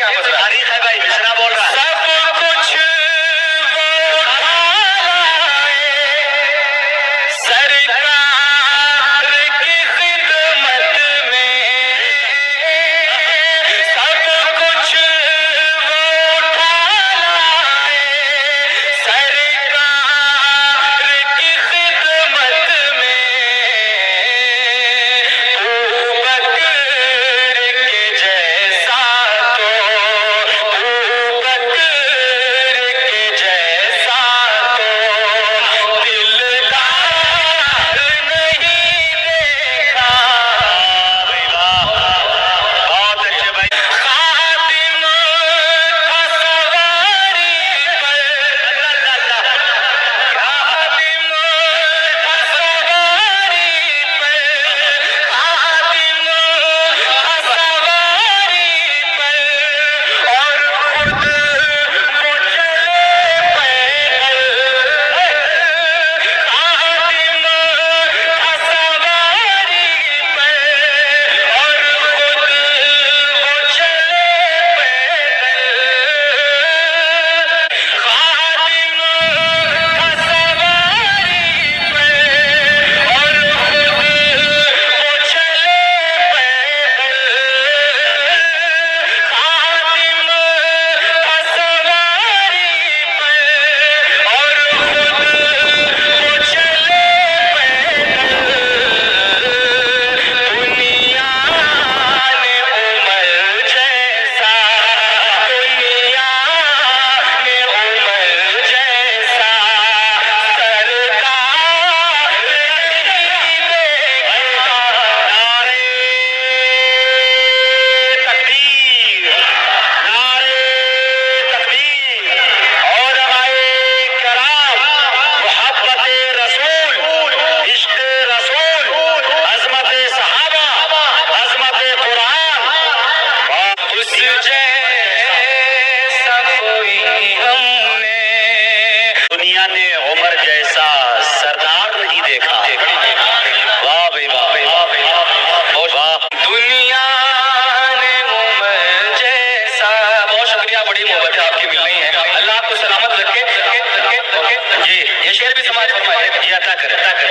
کیا مسئلہ؟ تاریخ ہے بھائی، مصرع بول رہا ہے۔ سب کچھ وہ اٹھائے سرکار کی خدمت میں، سب کچھ وہ اٹھائے سرکار کی خدمت میں، ابوبکر کے جیسا تو ابوبکر کے جیسا تو دلدار نہیں دیکھا۔ بہت اچھے بھائی۔ خادم تھا سواری پر، خادم تھا سواری پر، خادم تھا سواری پر، اور خود وہ چلے پیدل۔ خادم تھا سواری پر، اور خود وہ چلے پیدل۔ خادم تھا سواری پر، اور خود وہ چلے پیدل۔ خادم تھا سواری پر، اور خود وہ چلے پیدل۔ دنیا نے عمر جیسا، دنیا نے عمر جیسا سرکار نہیں دیکھا۔ نعرے تکبیر، نعرے تکبیر۔ علمائے کرام، محبت رسول، عشق رسول، عظمت صحابہ، عظمت قرآن۔ اس جیسا کوئی ہم نے دنیا نے عمر جیسا سردار نہیں دیکھا۔ واہ بھائی واہ، واہ۔ دنیا نے عمر جیسا۔ بہت شکریہ، بڑی محبت ہے آپ کی مل رہی ہے۔ اللہ آپ کو سلامت رکھے۔ جی یہ شعر بھی سماعت فرمائے۔ جی عطا کرے، عطا کرے۔